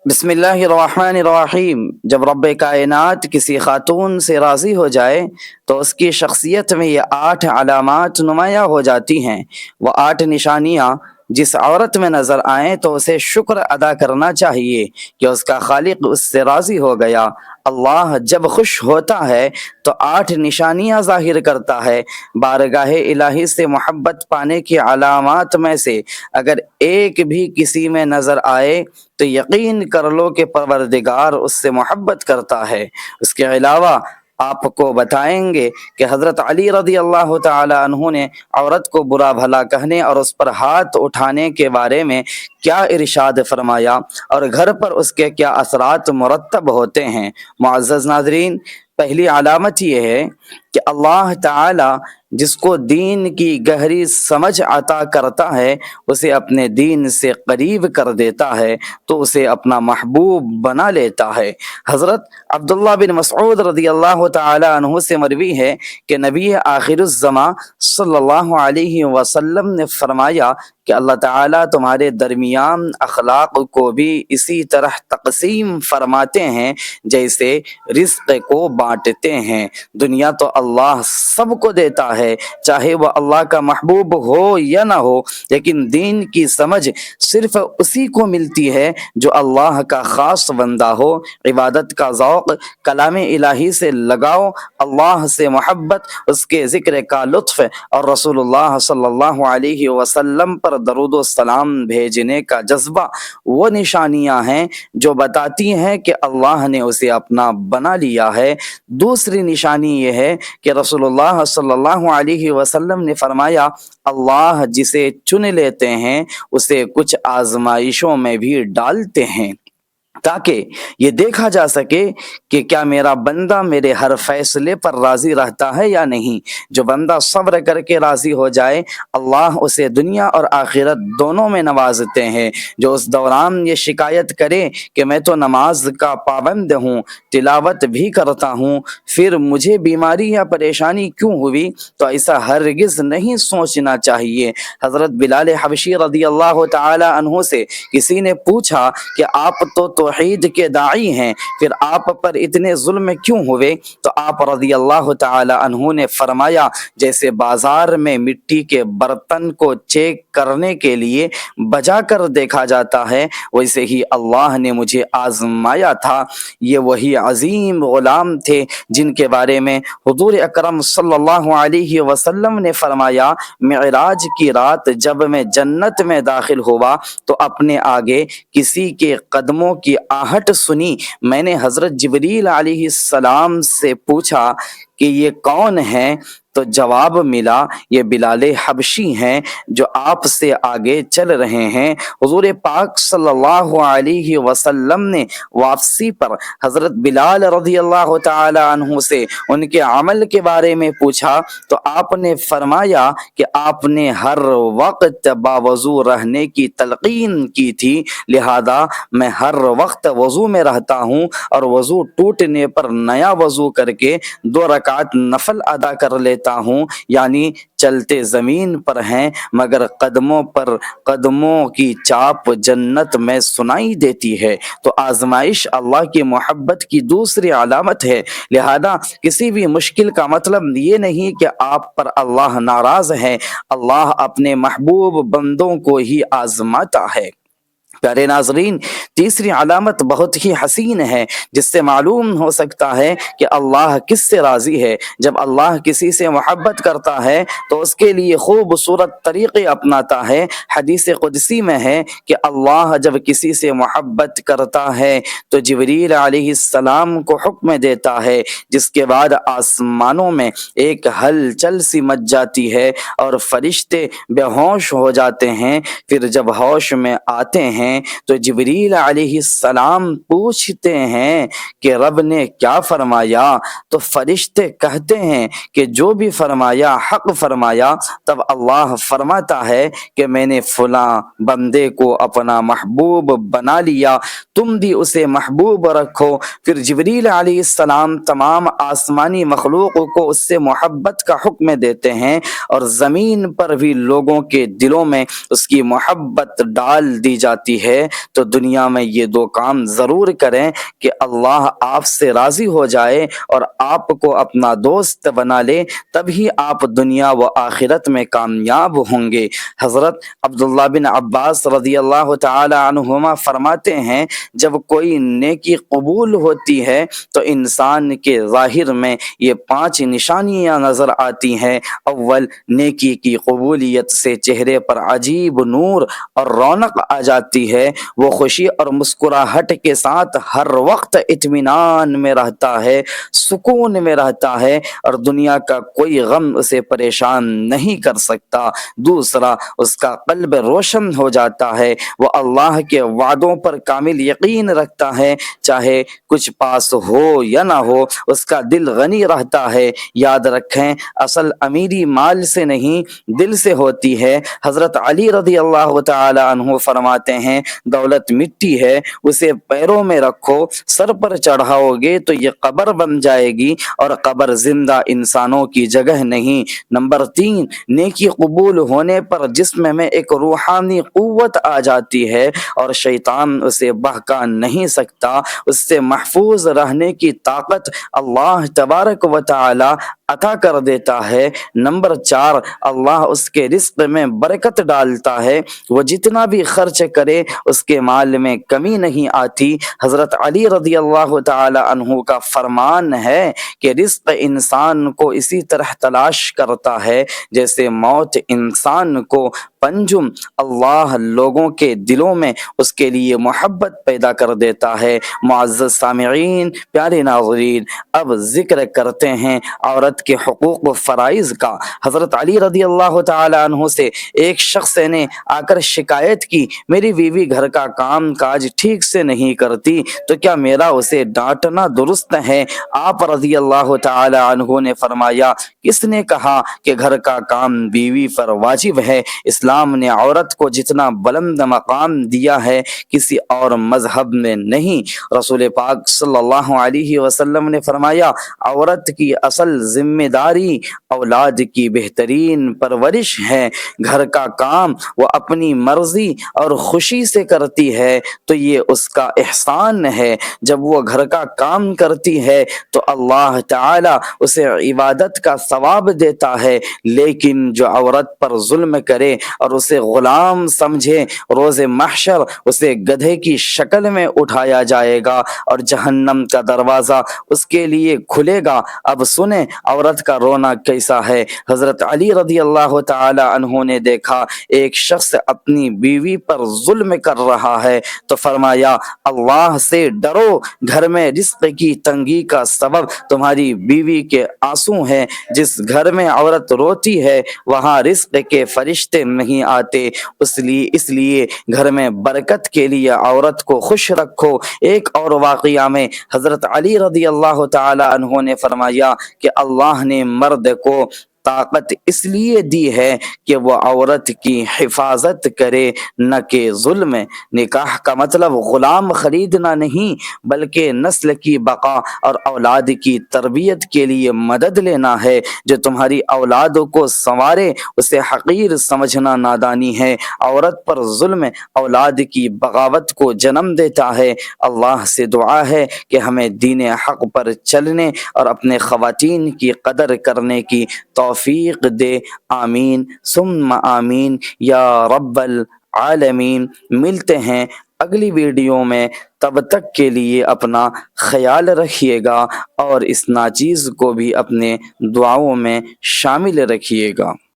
بسم اللہ الرحمن الرحیم۔ جب رب کائنات کسی خاتون سے راضی ہو جائے تو اس کی شخصیت میں یہ 8 علامات نمایاں ہو جاتی ہیں۔ وہ 8 نشانیاں جس عورت میں نظر آئیں تو اسے شکر ادا کرنا چاہیے کہ اس کا خالق اس سے راضی ہو گیا۔ اللہ جب خوش ہوتا ہے تو 8 نشانیاں ظاہر کرتا ہے۔ بارگاہ الہی سے محبت پانے کی علامات میں سے اگر ایک بھی کسی میں نظر آئے تو یقین کر لو کہ پروردگار اس سے محبت کرتا ہے۔ اس کے علاوہ آپ کو بتائیں گے کہ حضرت علی رضی اللہ تعالی عنہ نے عورت کو برا بھلا کہنے اور اس پر ہاتھ اٹھانے کے بارے میں کیا ارشاد فرمایا اور گھر پر اس کے کیا اثرات مرتب ہوتے ہیں۔ معزز ناظرین، پہلی علامت یہ ہے کہ اللہ تعالی جس کو دین کی گہری سمجھ عطا کرتا ہے اسے اپنے دین سے قریب کر دیتا ہے تو اسے اپنا محبوب بنا لیتا ہے۔ حضرت عبداللہ بن مسعود رضی اللہ تعالی عنہ سے مروی ہے کہ نبی آخر الزماں صلی اللہ علیہ وسلم نے فرمایا کہ اللہ تعالیٰ تمہارے درمیان اخلاق کو بھی اسی طرح تقسیم فرماتے ہیں جیسے رزق کو بانٹتے ہیں۔ دنیا تو اللہ سب کو دیتا ہے، چاہے وہ اللہ کا محبوب ہو یا نہ ہو، لیکن دین کی سمجھ صرف اسی کو ملتی ہے جو اللہ کا خاص بندہ ہو۔ عبادت کا ذوق، کلام الہی سے لگاؤ، اللہ سے محبت، اس کے ذکر کا لطف اور رسول اللہ صلی اللہ علیہ وسلم پر درود و سلام بھیجنے کا جذبہ وہ نشانیاں ہیں جو بتاتی ہیں کہ اللہ نے اسے اپنا بنا لیا ہے۔ دوسری نشانی یہ ہے کہ رسول اللہ صلی اللہ علیہ وسلم نے فرمایا اللہ جسے چن لیتے ہیں اسے کچھ آزمائشوں میں بھی ڈالتے ہیں تاکہ یہ دیکھا جا سکے کہ کیا میرا بندہ میرے ہر فیصلے پر راضی رہتا ہے یا نہیں۔ جو بندہ صبر کر کے راضی ہو جائے اللہ اسے دنیا اور آخرت دونوں میں نوازتے ہیں۔ جو اس دوران یہ شکایت کرے کہ میں تو نماز کا پابند ہوں، تلاوت بھی کرتا ہوں، پھر مجھے بیماری یا پریشانی کیوں ہوئی، تو ایسا ہرگز نہیں سوچنا چاہیے۔ حضرت بلال حبشی رضی اللہ تعالی عنہ سے کسی نے پوچھا کہ آپ تو توحید کے داعی ہیں، پھر آپ پر اتنے ظلم کیوں ہوئے، تو آپ رضی اللہ تعالی عنہ نے فرمایا جیسے بازار میں مٹی کے برتن کو چیک کرنے کے لیے بجا کر دیکھا جاتا ہے ویسے ہی اللہ نے مجھے آزمایا تھا۔ یہ وہی عظیم غلام تھے جن کے بارے میں حضور اکرم صلی اللہ علیہ وسلم نے فرمایا معراج کی رات جب میں جنت میں داخل ہوا تو اپنے آگے کسی کے قدموں کی آہٹ سنی۔ میں نے حضرت جبریل علیہ السلام سے پوچھا کہ یہ کون ہیں، تو جواب ملا یہ بلال حبشی ہیں جو آپ سے آگے چل رہے ہیں۔ حضور پاک صلی اللہ علیہ وسلم نے واپسی پر حضرت بلال رضی اللہ تعالی عنہ سے ان کے عمل کے بارے میں پوچھا تو آپ نے فرمایا کہ آپ نے ہر وقت باوضو رہنے کی تلقین کی تھی، لہذا میں ہر وقت وضو میں رہتا ہوں اور وضو ٹوٹنے پر نیا وضو کر کے 2 رکعت نفل ادا کر لیتا ہوں، یعنی چلتے زمین پر ہیں مگر قدموں کی چاپ جنت میں سنائی دیتی ہے۔ تو آزمائش اللہ کی محبت کی دوسری علامت ہے، لہذا کسی بھی مشکل کا مطلب یہ نہیں کہ آپ پر اللہ ناراض ہے، اللہ اپنے محبوب بندوں کو ہی آزماتا ہے۔ پیارے ناظرین، تیسری علامت بہت ہی حسین ہے جس سے معلوم ہو سکتا ہے کہ اللہ کس سے راضی ہے۔ جب اللہ کسی سے محبت کرتا ہے تو اس کے لیے خوبصورت طریقے اپناتا ہے۔ حدیث قدسی میں ہے کہ اللہ جب کسی سے محبت کرتا ہے تو جبریل علیہ السلام کو حکم دیتا ہے، جس کے بعد آسمانوں میں ایک ہلچل سی مچ جاتی ہے اور فرشتے بے ہوش ہو جاتے ہیں۔ پھر جب ہوش میں آتے ہیں تو جبریل علیہ السلام پوچھتے ہیں کہ رب نے کیا فرمایا، تو فرشتے کہتے ہیں کہ جو بھی فرمایا حق فرمایا۔ تب اللہ فرماتا ہے کہ میں نے فلاں بندے کو اپنا محبوب بنا لیا، تم بھی اسے محبوب رکھو۔ پھر جبریل علیہ السلام تمام آسمانی مخلوق کو اس سے محبت کا حکم دیتے ہیں اور زمین پر بھی لوگوں کے دلوں میں اس کی محبت ڈال دی جاتی آتی ہے تو دنیا میں یہ دو کام ضرور کریں کہ اللہ آپ سے راضی ہو جائے اور آپ کو اپنا دوست بنا لے، تبھی آپ دنیا و آخرت میں کامیاب ہوں گے۔ حضرت عبداللہ بن عباس رضی اللہ تعالی عنہما فرماتے ہیں جب کوئی نیکی قبول ہوتی ہے تو انسان کے ظاہر میں یہ 5 نشانیاں نظر آتی ہیں۔ اول، نیکی کی قبولیت سے چہرے پر عجیب نور اور رونق آ جاتی ہے، وہ خوشی اور مسکراہٹ کے ساتھ ہر وقت اطمینان میں رہتا ہے، سکون میں رہتا ہے اور دنیا کا کوئی غم اسے پریشان نہیں کر سکتا۔ دوسرا، اس کا قلب روشن ہو جاتا ہے، وہ اللہ کے وعدوں پر کامل یقین رکھتا ہے، چاہے کچھ پاس ہو یا نہ ہو، اس کا دل غنی رہتا ہے۔ یاد رکھیں، اصل امیری مال سے نہیں دل سے ہوتی ہے۔ حضرت علی رضی اللہ تعالی عنہ فرماتے ہیں دولت مٹی ہے، اسے پیروں میں رکھو، سر پر چڑھاؤ گے تو یہ قبر بن جائے گی اور قبر زندہ انسانوں کی جگہ نہیں۔ نمبر 3، نیکی قبول ہونے پر جسم میں ایک روحانی قوت آ جاتی ہے اور شیطان اسے بہکا نہیں سکتا، اس سے محفوظ رہنے کی طاقت اللہ تبارک و تعالی عطا کر دیتا ہے۔ نمبر 4، اللہ اس کے رزق میں برکت ڈالتا ہے، وہ جتنا بھی خرچ کرے اس کے مال میں کمی نہیں آتی۔ حضرت علی رضی اللہ تعالی عنہ کا فرمان ہے کہ رزق انسان کو اسی طرح تلاش کرتا ہے جیسے موت انسان کو پنجم۔ اللہ لوگوں کے دلوں میں اس کے لیے محبت پیدا کر دیتا ہے۔ معزز سامعین، پیارے ناظرین، اب ذکر کرتے ہیں عورت کے حقوق و فرائض کا۔ حضرت علی رضی اللہ تعالی عنہ سے ایک شخص نے آ کر شکایت کی، میری بیوی گھر کا کام کاج ٹھیک سے نہیں کرتی تو کیا میرا اسے ڈانٹنا درست ہے؟ آپ رضی اللہ تعالی عنہ نے فرمایا، کس نے کہا کہ گھر کا کام بیوی پر واجب ہے؟ اسلام نے عورت کو جتنا بلند مقام دیا ہے کسی اور مذہب میں نہیں۔ رسول پاک صلی اللہ علیہ وسلم نے فرمایا، عورت کی اصل ذمہ داری اولاد کی بہترین پرورش ہے۔ گھر کا کام وہ اپنی مرضی اور خوشی سے کرتی ہے تو یہ اس کا احسان ہے۔ جب وہ گھر کا کام کرتی ہے تو اللہ تعالی اسے عبادت کا ثواب دیتا ہے، لیکن جو عورت پر ظلم کرے اور اسے غلام سمجھے، روز محشر اسے گدھے کی شکل میں اٹھایا جائے گا اور جہنم کا دروازہ اس کے لیے کھلے گا۔ اب سنیں عورت کا رونا کیسا ہے۔ حضرت علی رضی اللہ تعالی عنہ نے دیکھا ایک شخص اپنی بیوی پر ظلم کر رہا ہے تو فرمایا، اللہ سے ڈرو، گھر میں رزق کی تنگی کا سبب تمہاری بیوی کے آنسو ہیں۔ جس گھر میں عورت روتی ہے وہاں رزق کے فرشتے نہیں آتے، اس لیے گھر میں برکت کے لیے عورت کو خوش رکھو۔ ایک اور واقعہ میں حضرت علی رضی اللہ تعالی عنہ نے فرمایا کہ اللہ نے مرد کو طاقت اس لیے دی ہے کہ وہ عورت کی حفاظت کرے نہ کہ ظلم۔ نکاح کا مطلب غلام خریدنا نہیں بلکہ نسل کی بقا اور اولاد کی تربیت کے لیے مدد لینا ہے۔ جو تمہاری اولاد کو سنوارے اسے حقیر سمجھنا نادانی ہے۔ عورت پر ظلم اولاد کی بغاوت کو جنم دیتا ہے۔ اللہ سے دعا ہے کہ ہمیں دین حق پر چلنے اور اپنے خواتین کی قدر کرنے کی توفیق دے۔ آمین ثم آمین یا رب العالمین۔ ملتے ہیں اگلی ویڈیو میں، تب تک کے لیے اپنا خیال رکھیے گا اور اس ناچیز کو بھی اپنے دعاؤں میں شامل رکھیے گا۔